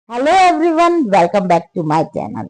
Hello everyone, welcome back to my channel.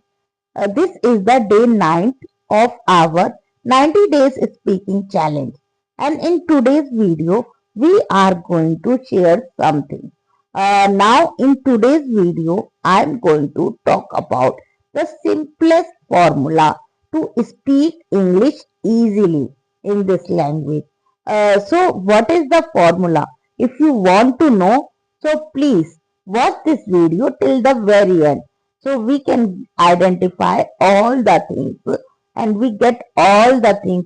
This is the day 9th of our 90 days speaking challenge, and in today's video we are going to share something. Now in today's video I am going to talk about the simplest formula to speak English easily in this language. So what is the formula? If you want to know, so please watch this video till the very end so we can identify all the things and we get all the things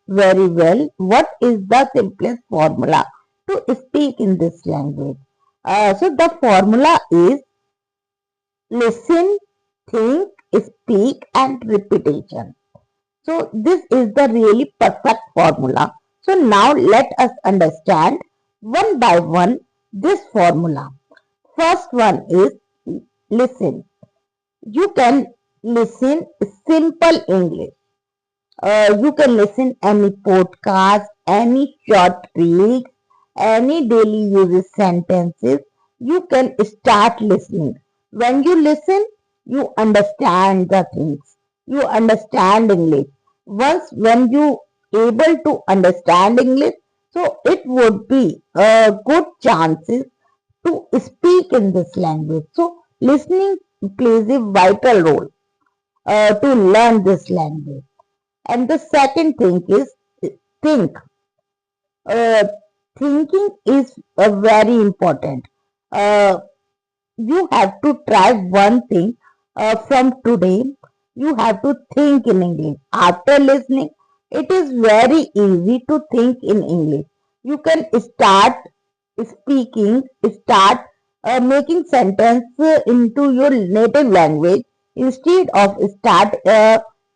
very well. What is the simplest formula to speak in this language? So the formula is listen, think, speak and repetition. So this is the really perfect formula. So now let us understand one by one this formula. First one is listen. You can listen simple English. You can listen any podcast, any short reels, any daily uses sentences. You can start listening. When you listen, you understand the things. You understand English. Once when you able to understand English, so it would be a good chances to speak in this language. So listening plays a vital role to learn this language. And the second thing is think. Uh, Thinking is very important. Uh, you have to try one thing from today. You have to think in English. After listening, it is very easy to think in English. You can start speaking, start making sentence into your native language instead of start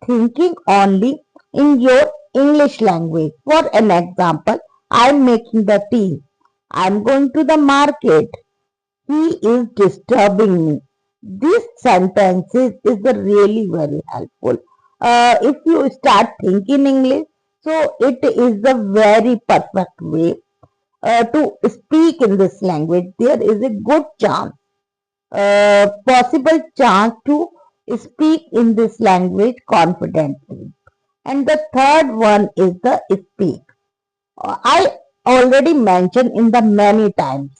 thinking only in your English language. For an example, I am making the tea. I am going to the market. He is disturbing me. These sentences is the really very helpful. If you start thinking English, so it is the very perfect way to speak in this language. There is a good chance, possible chance to speak in this language confidently. And the third one is the speak. I already mentioned in the many times.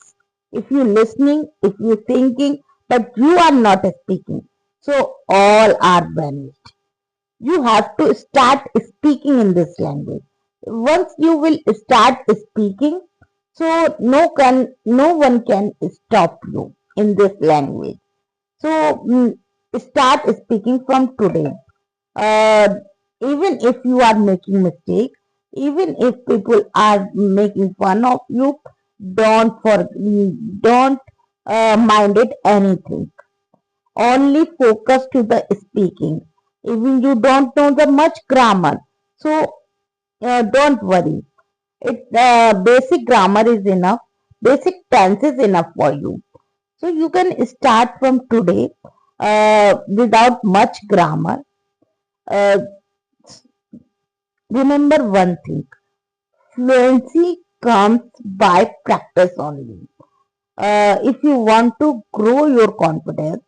If you listening, if you thinking, but you are not speaking, so all are vanished. You have to start speaking in this language. Once you will start speaking, so no one can stop you in this language. So start speaking from today. Uh, Even if you are making mistake, even if people are making fun of you, don't mind it anything. Only focus to the speaking. Even you don't know the much grammar, so don't worry. It basic grammar is enough. Basic tense is enough for you. So you can start from today without much grammar. Uh, Remember one thing: fluency comes by practice only. If you want to grow your confidence,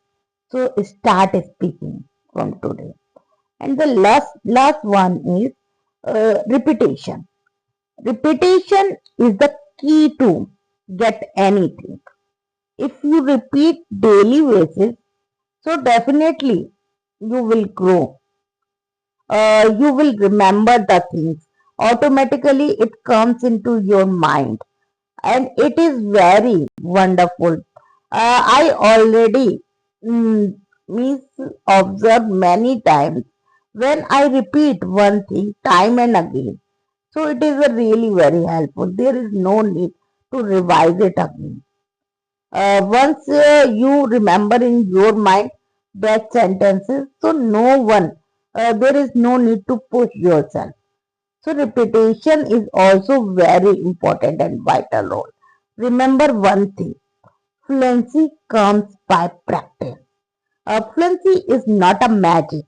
so start speaking from today. And the last one is repetition. Repetition is the key to get anything. If you repeat daily basis, so definitely you will grow. You will remember the things. Automatically it comes into your mind and it is very wonderful. I already means observed many times when I repeat one thing time and again. So it is a really very helpful. There is no need to revise it again. Once you remember in your mind that sentences, so there is no need to push yourself. So repetition is also very important and vital role. Remember one thing, fluency comes by practice. Fluency is not a magic.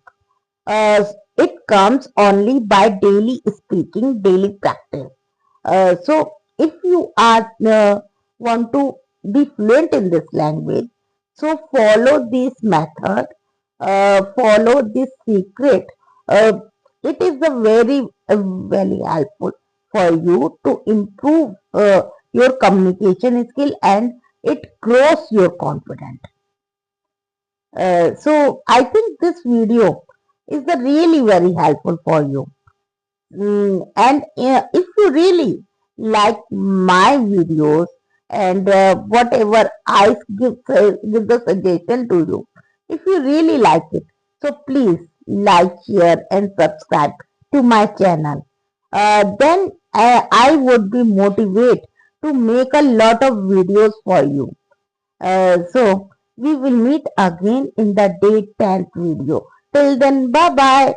It comes only by daily speaking, daily practice. So if you are want to be fluent in this language, So follow this method, follow this secret. Uh, it is a very helpful for you to improve your communication skill, and it grows your confidence. So I think this video is the really very helpful for you. And if you really like my videos and whatever I give the suggestion to you, if you really like it, so please like, share, and subscribe to my channel. Then I would be motivated to make a lot of videos for you. So we will meet again in the day 10th video. Till then, bye bye.